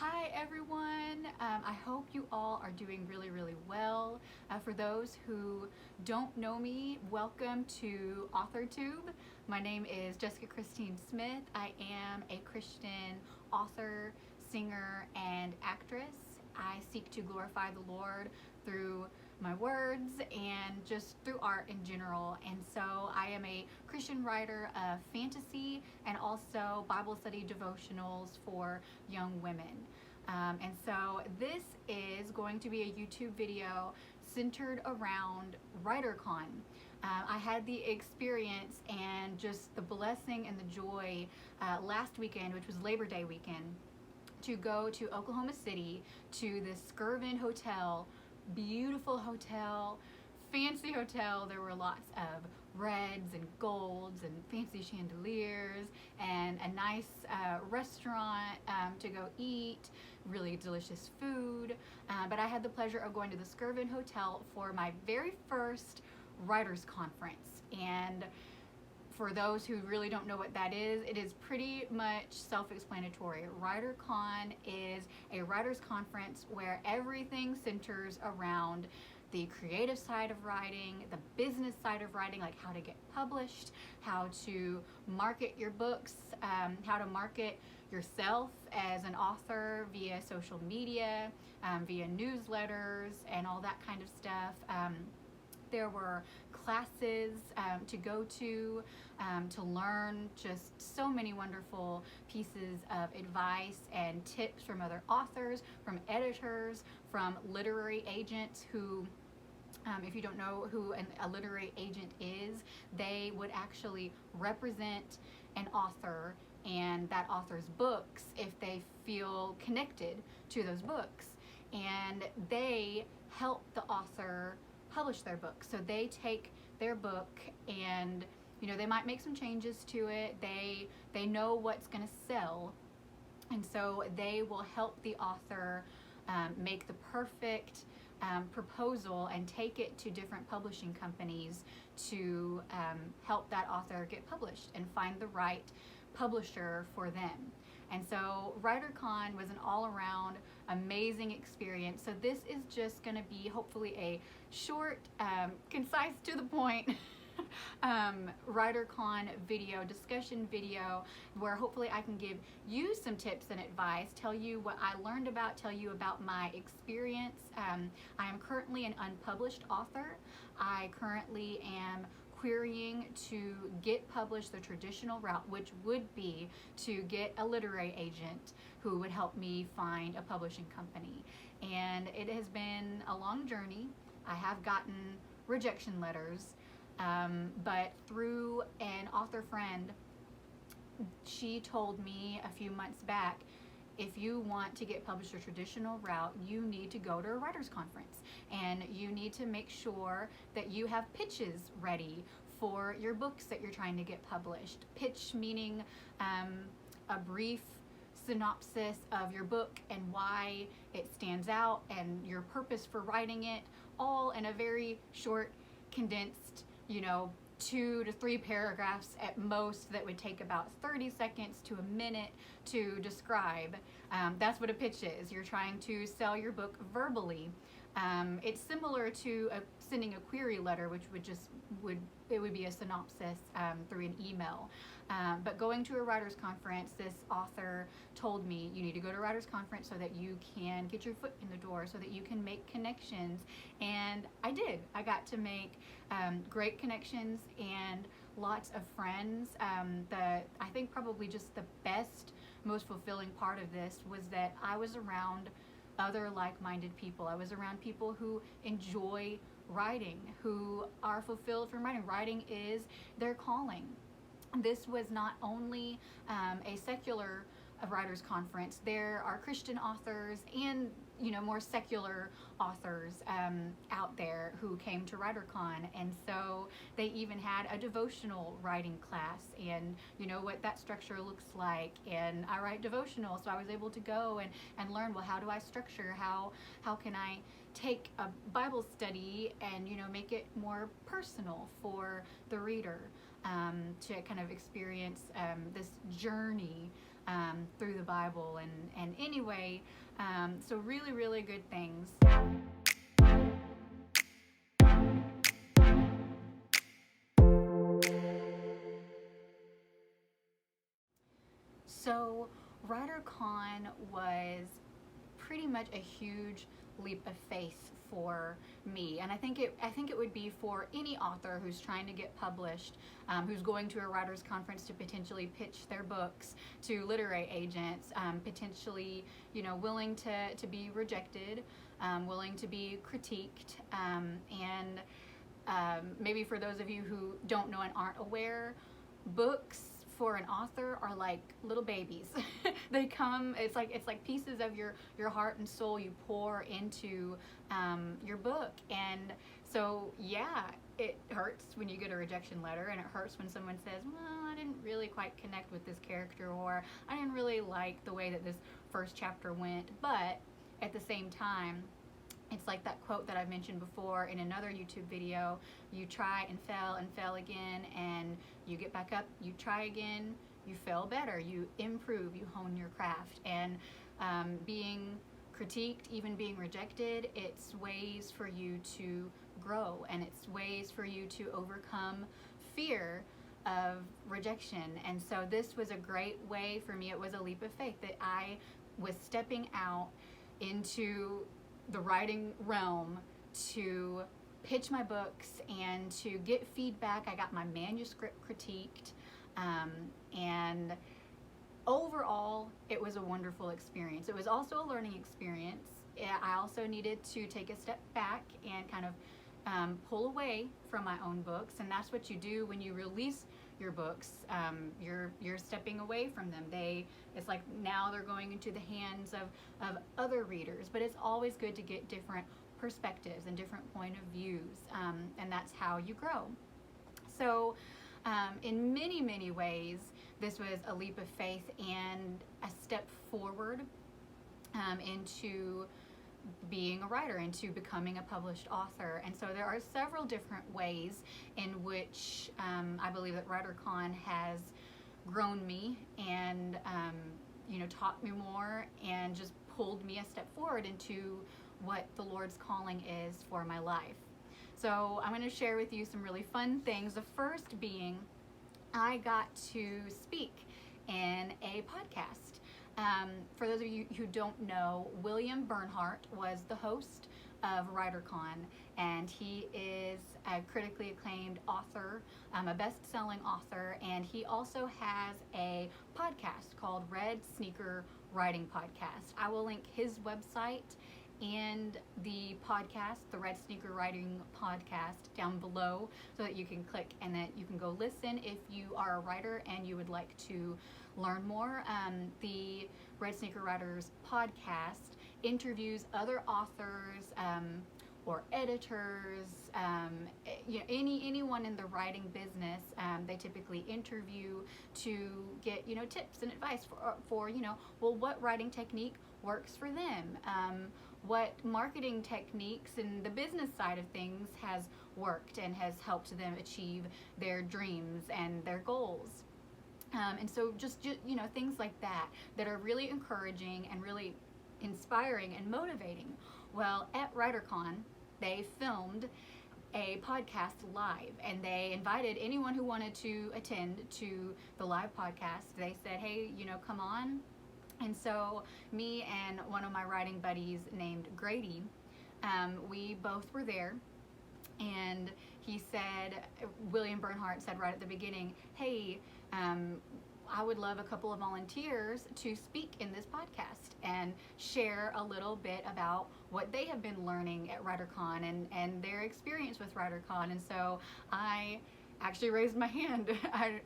Hi everyone, I hope you all are doing really well. For those who don't know me, welcome to AuthorTube. My name is Jessica Christine Smith. I am a Christian author, singer, and actress. I seek to glorify the Lord through my words and just through art in general. And so I am a Christian writer of fantasy and also Bible study devotionals for young women. And so this is going to be a YouTube video centered around WriterCon. I had the experience and just the blessing and the joy last weekend, which was Labor Day weekend, to go to Oklahoma City to the Skirvin Hotel. Beautiful hotel, fancy hotel. There were lots of reds and golds and fancy chandeliers and a nice restaurant to go eat, really delicious food. But I had the pleasure of going to the Skirvin Hotel for my very first writers conference. And for those who really don't know what that is, it is pretty much self-explanatory. WriterCon is a writers conference where everything centers around the creative side of writing, the business side of writing, like how to get published, how to market your books, how to market yourself as an author via social media, via newsletters, and all that kind of stuff. There were classes to go to learn just so many wonderful pieces of advice and tips from other authors, from editors, from literary agents who, if you don't know who a literary agent is, they would actually represent an author and that author's books if they feel connected to those books. And they help the author publish their book. So they take their book and they might make some changes to it. They know what's going to sell, and so they will help the author make the perfect proposal and take it to different publishing companies to help that author get published and find the right publisher for them. And so WriterCon was an all-around amazing experience. So this is just going to be hopefully a short, concise, to the point WriterCon video, discussion video, where hopefully I can give you some tips and advice, tell you what I learned about, tell you about my experience. I am currently an unpublished author. I currently am querying to get published the traditional route, which would be to get a literary agent who would help me find a publishing company. And it has been a long journey. I have gotten rejection letters, but through an author friend, she told me a few months back, if you want to get published a traditional route, you need to go to a writers conference and you need to make sure that you have pitches ready for your books that you're trying to get published. Pitch meaning a brief synopsis of your book and why it stands out and your purpose for writing it, all in a very short, condensed, 2 to 3 paragraphs at most that would take about 30 seconds to a minute to describe. That's what a pitch is. You're trying to sell your book verbally. It's similar to sending a query letter, which would be a synopsis through an email. But going to a writer's conference, this author told me you need to go to a writer's conference so that you can get your foot in the door, so that you can make connections. And I did. I got to make great connections and lots of friends. I think probably just the best, most fulfilling part of this was that I was around other like-minded people. I was around people who enjoy writing, who are fulfilled from writing. Writing is their calling. This was not only a secular writers conference. There are Christian authors and more secular authors out there who came to WriterCon, and so they even had a devotional writing class, and what that structure looks like. And I write devotional, so I was able to go and learn, well, how do I structure, how can I take a Bible study and make it more personal for the reader, to kind of experience this journey through the Bible. And anyway, so really, really good things. So WriterCon was pretty much a huge leap of faith for me, and I think it would be for any author who's trying to get published, who's going to a writers conference to potentially pitch their books to literary agents, potentially willing to be rejected, willing to be critiqued, and maybe for those of you who don't know and aren't aware, books for an author are like little babies. They come, it's like pieces of your heart and soul you pour into your book. And so yeah, it hurts when you get a rejection letter, and it hurts when someone says, well, I didn't really quite connect with this character, or I didn't really like the way that this first chapter went. But at the same time, it's like that quote that I've mentioned before in another YouTube video: you try and fail again, and you get back up, you try again, you fail better, you improve, you hone your craft. And being critiqued, even being rejected, it's ways for you to grow, and it's ways for you to overcome fear of rejection. And so this was a great way for me. It was a leap of faith that I was stepping out into the writing realm to pitch my books and to get feedback. I got my manuscript critiqued, and overall it was a wonderful experience. It was also a learning experience. I also needed to take a step back and kind of pull away from my own books, and that's what you do when you release your books. You're stepping away from them. It's like now they're going into the hands of other readers, but it's always good to get different perspectives and different point of views, and that's how you grow. So in many ways, this was a leap of faith and a step forward into being a writer, into becoming a published author. And so there are several different ways in which I believe that WriterCon has grown me and taught me more and just pulled me a step forward into what the Lord's calling is for my life. So I'm going to share with you some really fun things. The first being, I got to speak in a podcast. For those of you who don't know, William Bernhardt was the host of WriterCon, and he is a critically acclaimed author, a best-selling author, and he also has a podcast called Red Sneaker Writing Podcast. I will link his website and the podcast, the Red Sneaker Writing Podcast, down below so that you can click and that you can go listen if you are a writer and you would like to learn more. The Red Sneaker Writers Podcast interviews other authors or editors, anyone in the writing business. They typically interview to get tips and advice for what writing technique works for them, what marketing techniques and the business side of things has worked and has helped them achieve their dreams and their goals. And so just things like that are really encouraging and really inspiring and motivating. Well, at WriterCon, they filmed a podcast live, and they invited anyone who wanted to attend to the live podcast. They said, hey, come on. And so me and one of my writing buddies named Grady, we both were there. And he said, William Bernhardt said right at the beginning, hey, I would love a couple of volunteers to speak in this podcast and share a little bit about what they have been learning at WriterCon and their experience with WriterCon. And so I actually raised my hand. I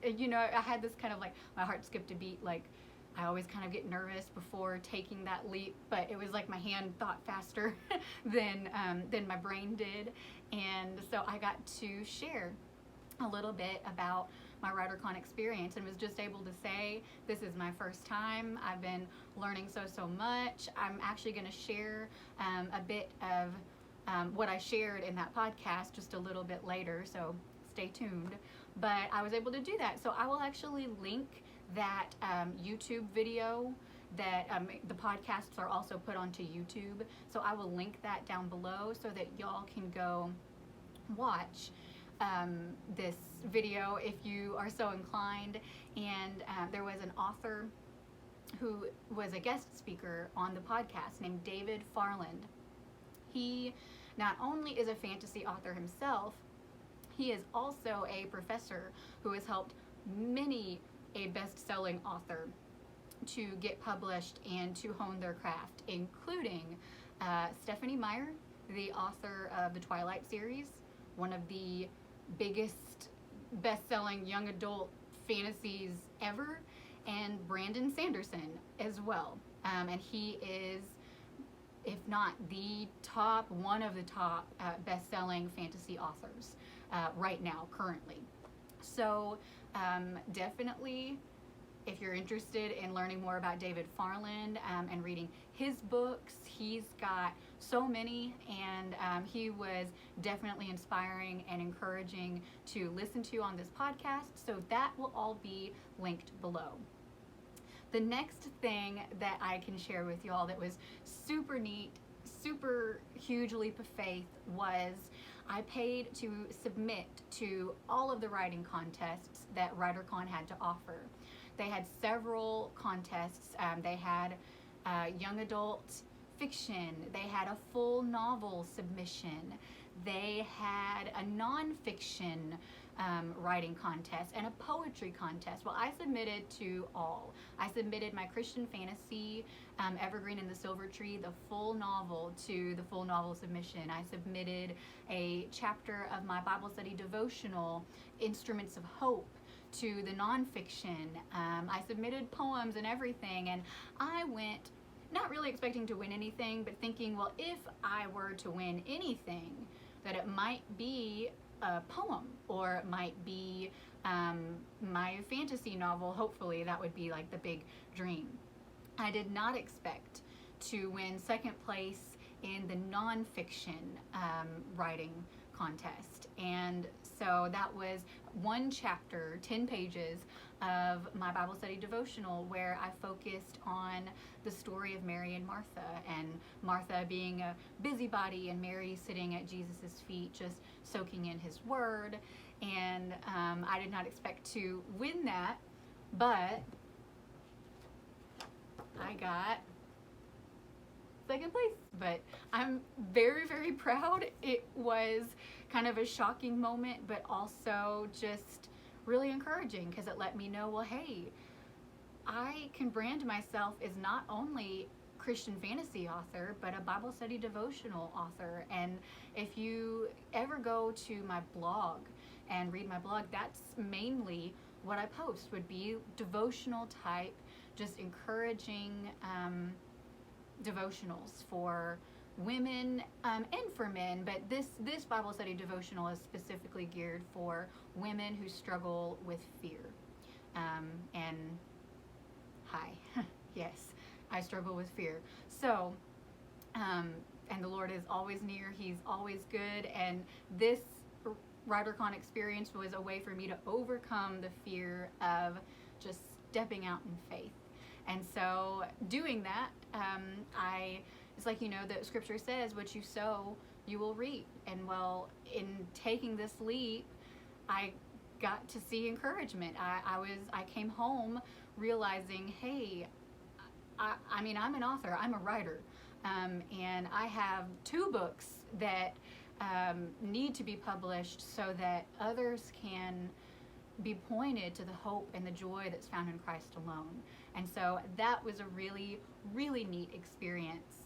had this kind of like, my heart skipped a beat, like I always kind of get nervous before taking that leap, but it was like my hand thought faster than my brain did. And so I got to share a little bit about my WriterCon experience and was just able to say, this is my first time. I've been learning so much. I'm actually going to share a bit of what I shared in that podcast just a little bit later, so stay tuned. But I was able to do that. So I will actually link that YouTube video that the podcasts are also put onto YouTube. So I will link that down below so that y'all can go watch this video if you are so inclined. And there was an author who was a guest speaker on the podcast named David Farland. He not only is a fantasy author himself, he is also a professor who has helped many a best-selling author to get published and to hone their craft, including Stephanie Meyer, the author of the Twilight series, one of the biggest best-selling young adult fantasies ever, and Brandon Sanderson as well. And he is, if not the top, one of the top best-selling fantasy authors right now, currently. So definitely, if you're interested in learning more about David Farland and reading his books, he's got so many, and he was definitely inspiring and encouraging to listen to on this podcast. So that will all be linked below. The next thing that I can share with you all that was super neat, super huge leap of faith was I paid to submit to all of the writing contests that WriterCon had to offer. They had several contests. They had young adult fiction. They had a full novel submission. They had a nonfiction writing contest and a poetry contest. Well, I submitted to all. I submitted my Christian fantasy, Evergreen and the Silver Tree, the full novel, to the full novel submission. I submitted a chapter of my Bible study devotional, Instruments of Hope, to the nonfiction. I submitted poems and everything, and I went not really expecting to win anything, but thinking, well, if I were to win anything, that it might be a poem, or it might be my fantasy novel. Hopefully that would be like the big dream. I did not expect to win second place in the nonfiction writing contest, and so that was one chapter, 10 pages of my Bible study devotional, where I focused on the story of Mary and Martha being a busybody, and Mary sitting at Jesus's feet just soaking in his word. And I did not expect to win that, but I got second place. But I'm very, very proud. It was kind of a shocking moment, but also just really encouraging, because it let me know, well, hey, I can brand myself as not only Christian fantasy author, but a Bible study devotional author. And if you ever go to my blog and read my blog, that's mainly what I post, would be devotional type, just encouraging devotionals for women and for men, but this Bible study devotional is specifically geared for women who struggle with fear. And hi, yes, I struggle with fear. So, and the Lord is always near. He's always good. And this WriterCon experience was a way for me to overcome the fear of just stepping out in faith. And so doing that, it's like, the scripture says, what you sow, you will reap. And well, in taking this leap, I got to see encouragement. I came home realizing, hey, I'm an author, I'm a writer, and I have 2 books that need to be published so that others can be pointed to the hope and the joy that's found in Christ alone. And so that was a really, really neat experience.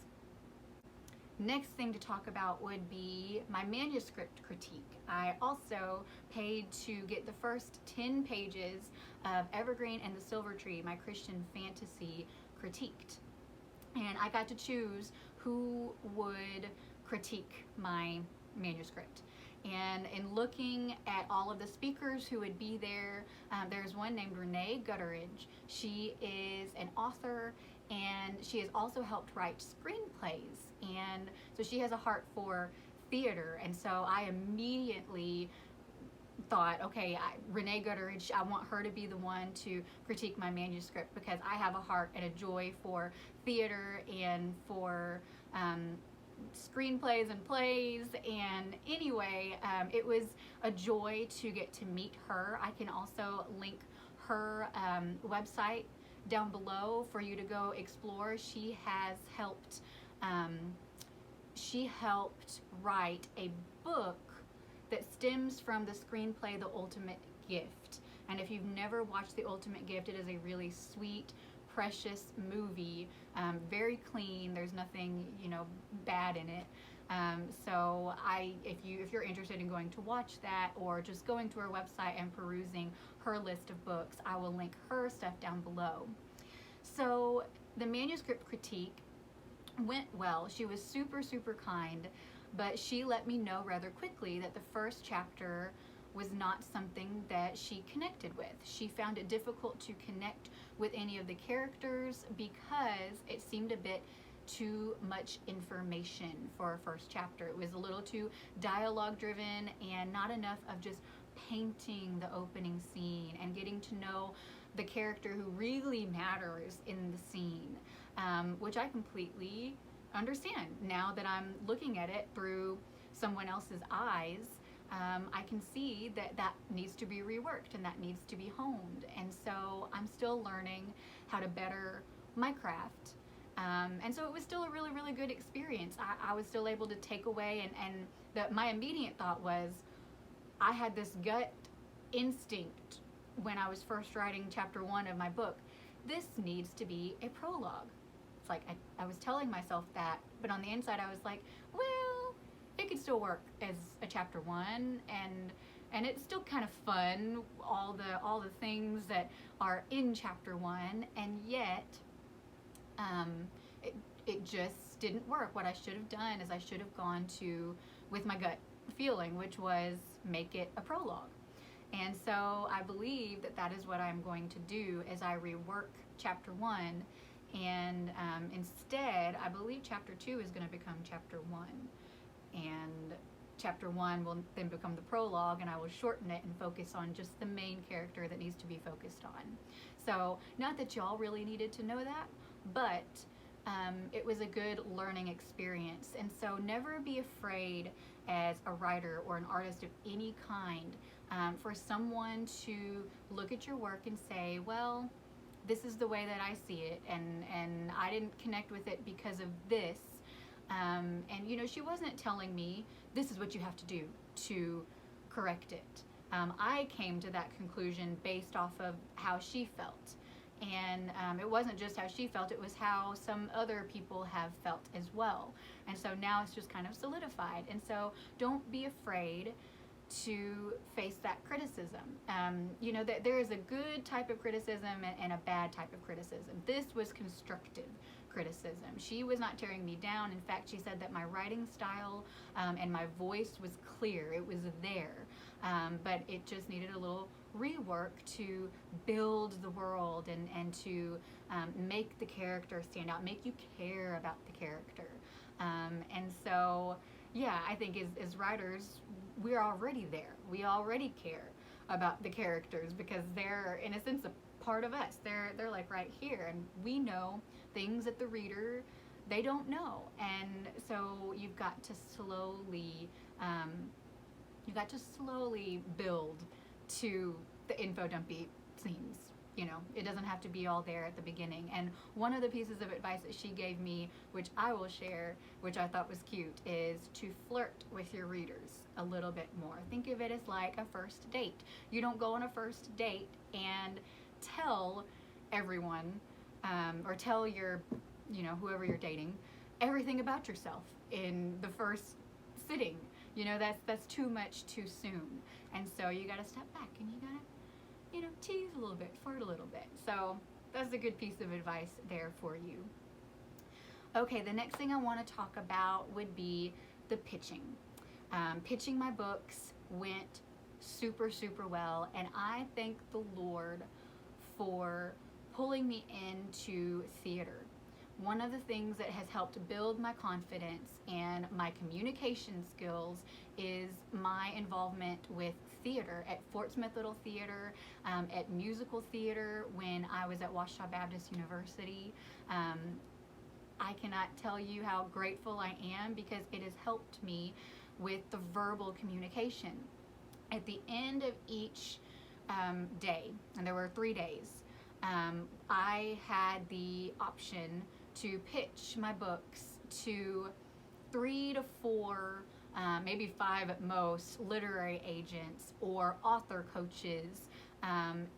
Next thing to talk about would be my manuscript critique. I also paid to get the first 10 pages of Evergreen and the Silver Tree, my Christian fantasy, critiqued. And I got to choose who would critique my manuscript. And in looking at all of the speakers who would be there, there's one named Renee Gutteridge. She is an author, and she has also helped write screenplays. And so she has a heart for theater. And so I immediately thought, okay, Renee Gutteridge, I want her to be the one to critique my manuscript because I have a heart and a joy for theater and for screenplays and plays. And anyway, it was a joy to get to meet her. I can also link her website down below for you to go explore. She has helped write a book that stems from the screenplay The Ultimate Gift. And if you've never watched The Ultimate Gift, it is a really sweet, precious movie, very clean. There's nothing, bad in it. So if you're interested in going to watch that or just going to her website and perusing her list of books, I will link her stuff down below. So the manuscript critique went well. She was super, super kind, but she let me know rather quickly that the first chapter was not something that she connected with. She found it difficult to connect with any of the characters because it seemed a bit too much information for a first chapter. It was a little too dialogue driven and not enough of just painting the opening scene and getting to know the character who really matters in the scene, which I completely understand. Now that I'm looking at it through someone else's eyes, I can see that needs to be reworked and that needs to be honed. And so I'm still learning how to better my craft. And so it was still a really, really good experience. I was still able to take away, and my immediate thought was, I had this gut instinct when I was first writing chapter 1 of my book. This needs to be a prologue. It's like I was telling myself that, but on the inside I was like, well, it could still work as a chapter 1, and it's still kind of fun, all the things that are in chapter 1, and yet it just didn't work. What I should have done is I should have gone with my gut feeling, which was make it a prologue. And so I believe that is what I'm going to do as I rework chapter 1, and instead I believe chapter 2 is going to become chapter 1, and chapter 1 will then become the prologue, and I will shorten it and focus on just the main character that needs to be focused on. So not that y'all really needed to know that, but it was a good learning experience. And so never be afraid as a writer or an artist of any kind for someone to look at your work and say, well, this is the way that I see it, and I didn't connect with it because of this. And she wasn't telling me this is what you have to do to correct it. I came to that conclusion based off of how she felt. And it wasn't just how she felt, it was how some other people have felt as well. And so now it's just kind of solidified. And so don't be afraid to face that criticism. That there is a good type of criticism and a bad type of criticism. This was constructive criticism. She was not tearing me down. In fact, she said that my writing style and my voice was clear. It was there. But it just needed a little rework to build the world and to make the character stand out, make you care about the character. And so, yeah, I think as writers, we're already there. We already care about the characters because they're, in a sense, a part of us. They're like right here, and we know things that the reader, they don't know. And so you've got to slowly build to the info dumpy scenes. It doesn't have to be all there at the beginning. And one of the pieces of advice that she gave me, which I will share, which I thought was cute, is to flirt with your readers a little bit more. Think of it as like a first date. You don't go on a first date and tell everyone or tell your, whoever you're dating, everything about yourself in the first sitting. That's too much too soon. And so you got to step back and you got to, tease a little bit, flirt a little bit. So that's a good piece of advice there for you. Okay, the next thing I want to talk about would be the pitching. Pitching my books went super, super well, and I thank the Lord for pulling me into theater. One of the things that has helped build my confidence and my communication skills is my involvement with theater, at Fort Smith Little Theater, at musical theater when I was at Ouachita Baptist University. I cannot tell you how grateful I am because it has helped me with the verbal communication. At the end of each day, and there were 3 days, I had the option to pitch my books to 3 to 4, maybe 5 at most, literary agents or author coaches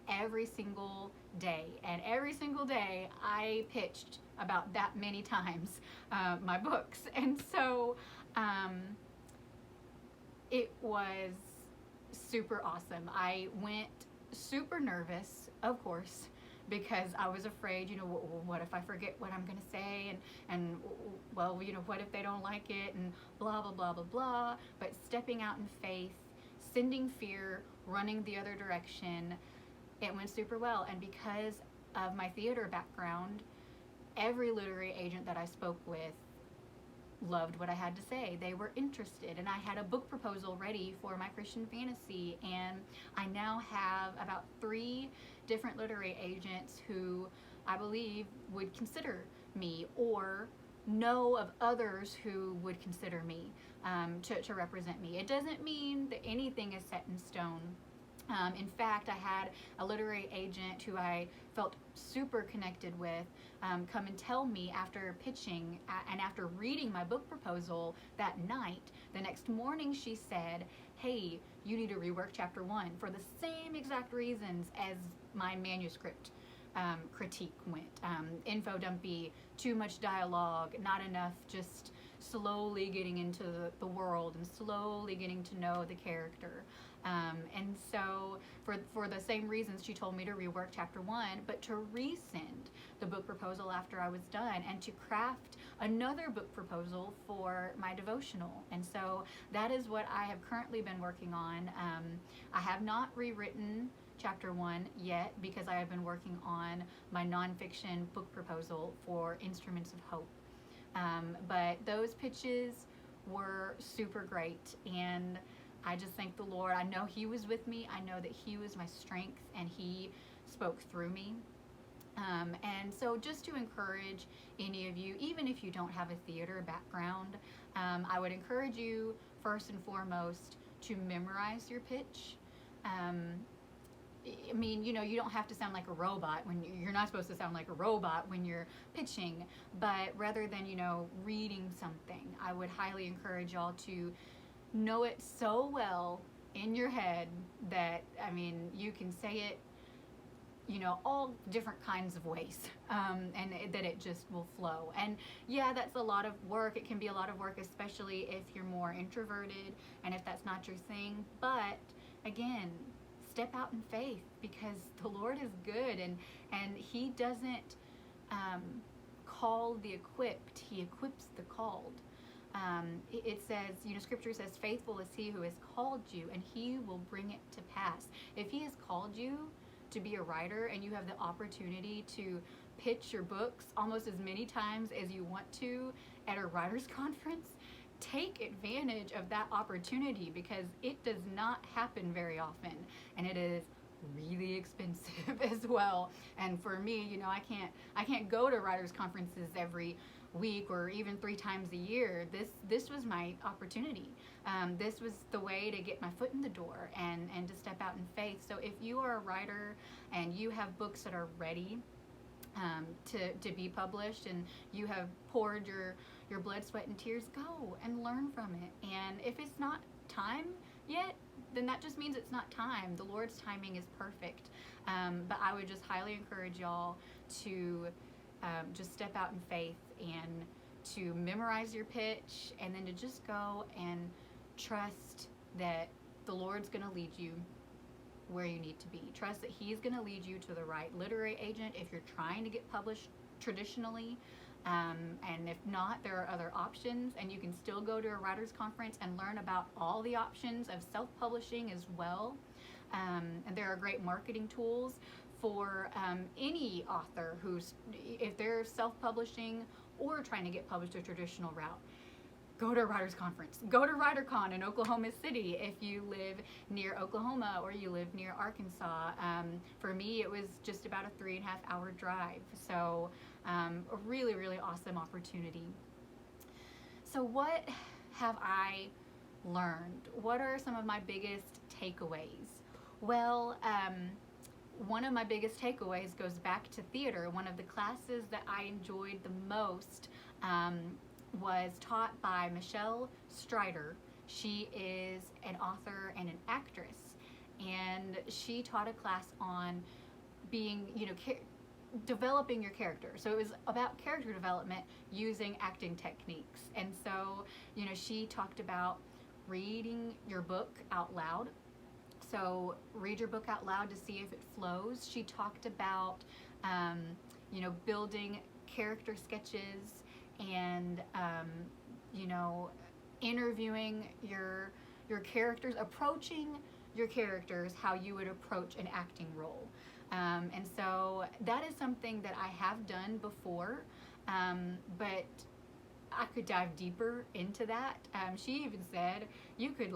every single day. And every single day I pitched about that many times my books. And so it was super awesome. I went super nervous, of course, because I was afraid, what if I forget what I'm going to say, and well, what if they don't like it, and blah, blah, blah, blah, blah. But stepping out in faith, sending fear, running the other direction, it went super well. And because of my theater background, every literary agent that I spoke with loved what I had to say. They were interested, and I had a book proposal ready for my Christian fantasy, and I now have about 3 different literary agents who I believe would consider me, or know of others who would consider me to represent me. It doesn't mean that anything is set in stone. In fact, I had a literary agent who I felt super connected with come and tell me after pitching and after reading my book proposal that night. The next morning she said, hey, you need to rework chapter 1 for the same exact reasons as my manuscript critique went. Info dumpy, too much dialogue, not enough just slowly getting into the world and slowly getting to know the character. And so for the same reasons, she told me to rework chapter 1, but to resend the book proposal after I was done, and to craft another book proposal for my devotional. And so that is what I have currently been working on. I have not rewritten chapter 1 yet because I have been working on my nonfiction book proposal for Instruments of Hope. But those pitches were super great, and I just thank the Lord. I know He was with me. I know that He was my strength, and He spoke through me. And so just to encourage any of you, even if you don't have a theater background, I would encourage you first and foremost to memorize your pitch. I mean, you don't have to sound like a robot when you're not supposed to sound like a robot when you're pitching, but rather than, reading something, I would highly encourage y'all to know it so well in your head that, you can say it, all different kinds of ways, and that it just will flow. And yeah, that's a lot of work. It can be a lot of work, especially if you're more introverted and if that's not your thing. But again, step out in faith, because the Lord is good, and He doesn't call the equipped, He equips the called. It says, Scripture says, faithful is He who has called you, and He will bring it to pass. If He has called you to be a writer, and you have the opportunity to pitch your books almost as many times as you want to at a writer's conference, take advantage of that opportunity, because it does not happen very often, and it is really expensive as well. And for me, I can't go to writers conferences every week or even 3 times a year. This was my opportunity. This was the way to get my foot in the door and to step out in faith. So if you are a writer and you have books that are ready to be published, and you have poured your blood, sweat, and tears, go and learn from it. And if it's not time yet, then that just means it's not time. The Lord's timing is perfect. But I would just highly encourage y'all to just step out in faith and to memorize your pitch, and then to just go and trust that the Lord's going to lead you where you need to be. Trust that He's going to lead you to the right literary agent if you're trying to get published traditionally. And if not, there are other options, and you can still go to a writer's conference and learn about all the options of self-publishing as well. And there are great marketing tools for any author if they're self-publishing or trying to get published a traditional route. go to a writer's conference. Go to WriterCon in Oklahoma City if you live near Oklahoma or you live near Arkansas. For me, it was just about a 3.5-hour drive. So a really, really awesome opportunity. So what have I learned? What are some of my biggest takeaways? Well, one of my biggest takeaways goes back to theater. One of the classes that I enjoyed the most was taught by Michelle Strider. She is an author and an actress, and she taught a class on being, developing your character. So it was about character development using acting techniques. And so, she talked about reading your book out loud. So read your book out loud to see if it flows. She talked about, building character sketches and, interviewing your characters, approaching your characters how you would approach an acting role. And so that is something that I have done before, but I could dive deeper into that. She even said you could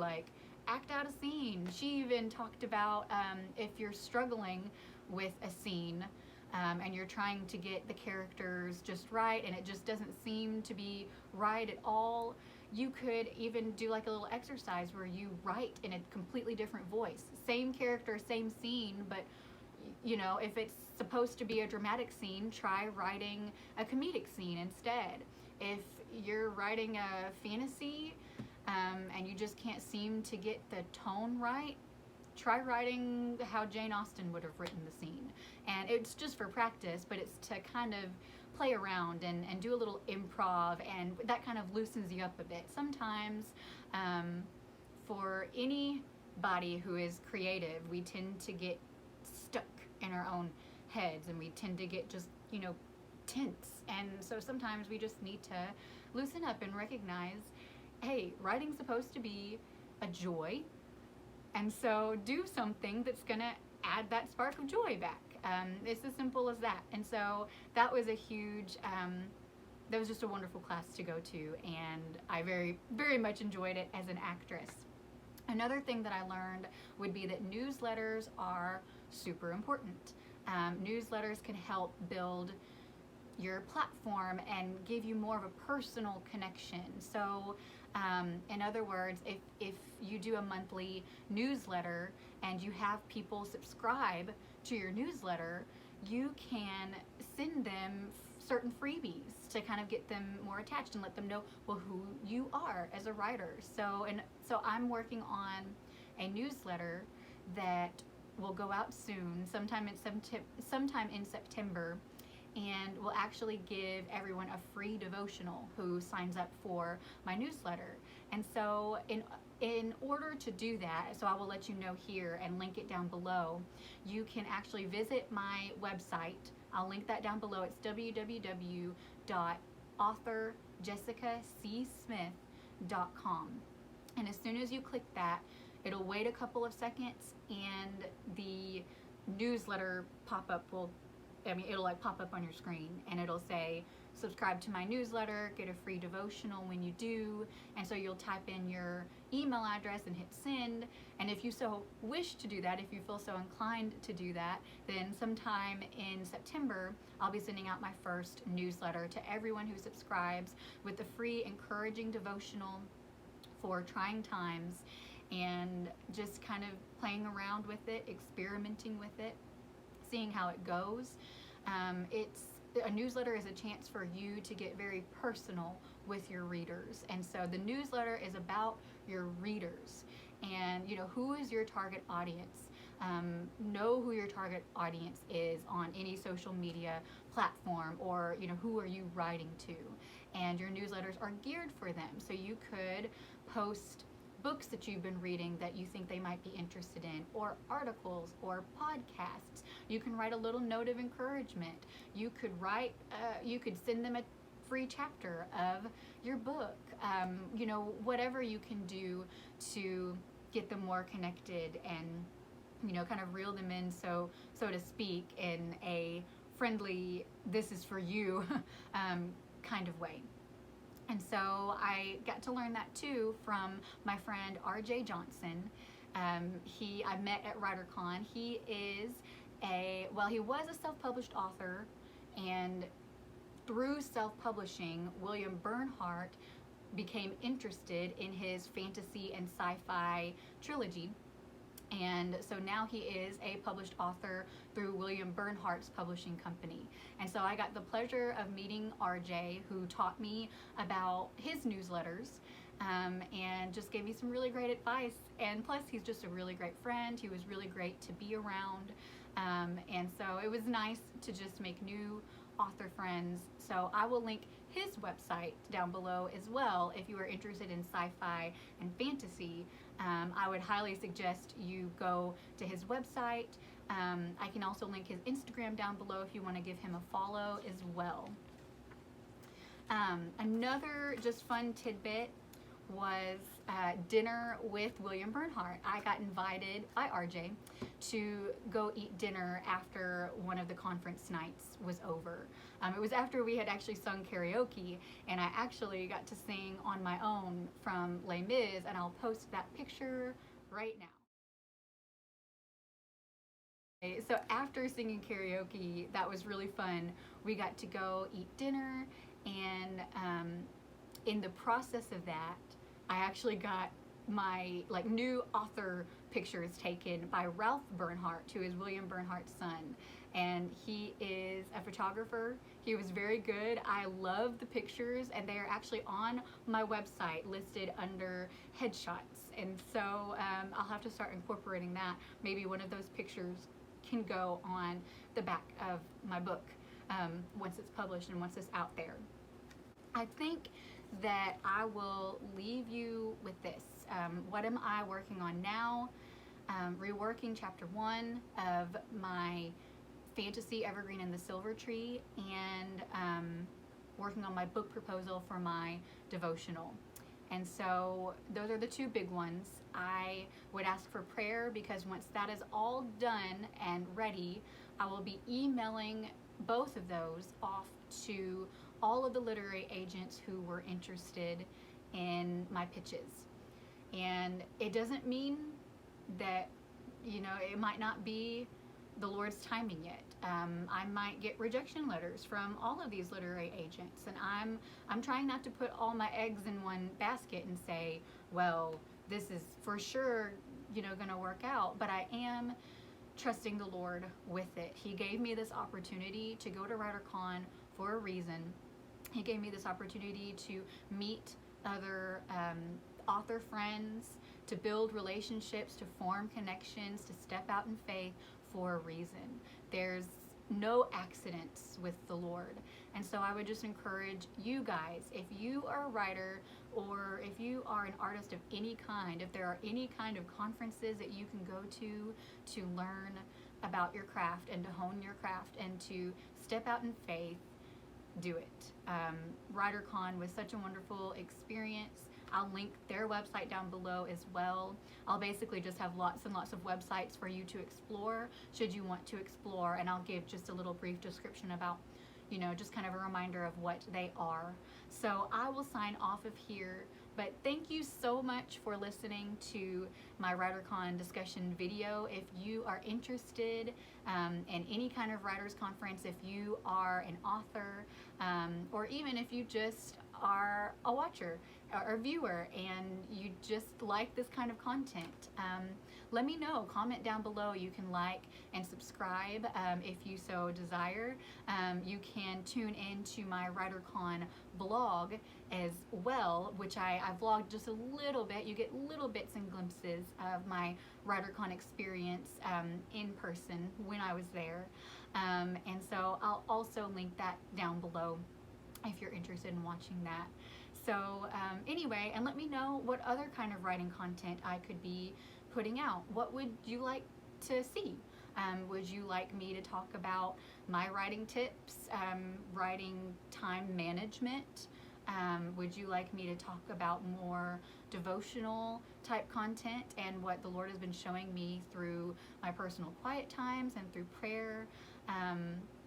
act out a scene. She even talked about if you're struggling with a scene and you're trying to get the characters just right and it just doesn't seem to be right at all, you could even do a little exercise where you write in a completely different voice. Same character, same scene, but if it's supposed to be a dramatic scene, try writing a comedic scene instead. If you're writing a fantasy and you just can't seem to get the tone right, try writing how Jane Austen would have written the scene. And it's just for practice, but it's to kind of play around and do a little improv, and that kind of loosens you up a bit. Sometimes for anybody who is creative, we tend to get stuck in our own heads and we tend to get just, tense. And so sometimes we just need to loosen up and recognize, hey, writing's supposed to be a joy, and so do something that's gonna add that spark of joy back. It's as simple as that. And so that was that was just a wonderful class to go to, and I very, very much enjoyed it as an actress. Another thing that I learned would be that newsletters are super important. Newsletters can help build your platform and give you more of a personal connection. So in other words, if you do a monthly newsletter and you have people subscribe to your newsletter, you can send them certain freebies to kind of get them more attached and let them know, well, who you are as a writer. So I'm working on a newsletter that will go out soon, sometime in September, and will actually give everyone a free devotional who signs up for my newsletter. And so in order to do that, so I will let you know here and link it down below, you can actually visit my website. I'll link that down below. It's www.authorjessicacsmith.com. And as soon as you click that, it'll wait a couple of seconds and the newsletter pop-up it'll pop up on your screen, and it'll say subscribe to my newsletter, get a free devotional when you do. And so you'll type in your email address and hit send. And if you so wish to do that, if you feel so inclined to do that, then sometime in September I'll be sending out my first newsletter to everyone who subscribes with a free encouraging devotional for trying times, and just kind of playing around with it, experimenting with it, seeing how it goes. A newsletter is a chance for you to get very personal with your readers. And so the newsletter is about your readers, and who is your target audience. Know who your target audience is on any social media platform, or who are you writing to, and your newsletters are geared for them. So you could post books that you've been reading that you think they might be interested in, or articles or podcasts. You can write a little note of encouragement. You could you could send them a free chapter of your book. Whatever you can do to get them more connected and kind of reel them in, so to speak, in a friendly, this is for you kind of way. And so I got to learn that too from my friend RJ Johnson. I met at WriterCon. He was a self-published author, and through self-publishing, William Bernhardt became interested in his fantasy and sci-fi trilogy. And so now he is a published author through William Bernhardt's publishing company. And so I got the pleasure of meeting RJ, who taught me about his newsletters, and just gave me some really great advice. And plus, he's just a really great friend. He was really great to be around. And so it was nice to just make new author friends. So I will link his website down below as well if you are interested in sci-fi and fantasy. I would highly suggest you go to his website. I can also link his Instagram down below if you want to give him a follow as well. Another just fun tidbit was dinner with William Bernhardt. I got invited by RJ to go eat dinner after one of the conference nights was over. It was after we had actually sung karaoke, and I actually got to sing on my own from Les Mis, and I'll post that picture right now. So after singing karaoke, that was really fun. We got to go eat dinner, and in the process of that, I actually got my new author pictures taken by Ralph Bernhardt, who is William Bernhardt's son, and he is a photographer. He was very good. I love the pictures, and they are actually on my website listed under headshots, and so I'll have to start incorporating that. Maybe one of those pictures can go on the back of my book once it's published and once it's out there. I think that I will leave you with this. What am I working on now? Reworking chapter 1 of my fantasy Evergreen and the Silver Tree, and working on my book proposal for my devotional. And so those are the two big ones. I would ask for prayer, because once that is all done and ready, I will be emailing both of those off to all of the literary agents who were interested in my pitches. And it doesn't mean that, it might not be the Lord's timing yet. I might get rejection letters from all of these literary agents, and I'm trying not to put all my eggs in one basket and say, well, this is for sure, going to work out. But I am trusting the Lord with it. He gave me this opportunity to go to WriterCon for a reason. He gave me this opportunity to meet other author friends, to build relationships, to form connections, to step out in faith for a reason. There's no accidents with the Lord. And so I would just encourage you guys, if you are a writer, or if you are an artist of any kind, if there are any kind of conferences that you can go to learn about your craft and to hone your craft and to step out in faith, do it. WriterCon was such a wonderful experience. I'll link their website down below as well. I'll basically just have lots and lots of websites for you to explore should you want to explore, and I'll give just a little brief description about, just kind of a reminder of what they are. So I will sign off of here, but thank you so much for listening to my WriterCon discussion video. If you are interested in any kind of writers conference, if you are an author, or even if you just are a watcher or viewer and you just like this kind of content, let me know. Comment down below. You can like and subscribe if you so desire. You can tune into my WriterCon blog as well, which I vlogged just a little bit. You get little bits and glimpses of my WriterCon experience in person when I was there. And so I'll also link that down below if you're interested in watching that. So anyway, and let me know what other kind of writing content I could be putting out. What would you like to see? Would you like me to talk about my writing tips, writing time management? Would you like me to talk about more devotional type content and what the Lord has been showing me through my personal quiet times and through prayer?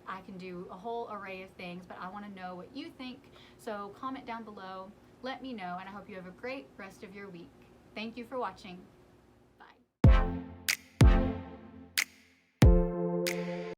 I can do a whole array of things, but I want to know what you think. So comment down below, let me know, and I hope you have a great rest of your week. Thank you for watching.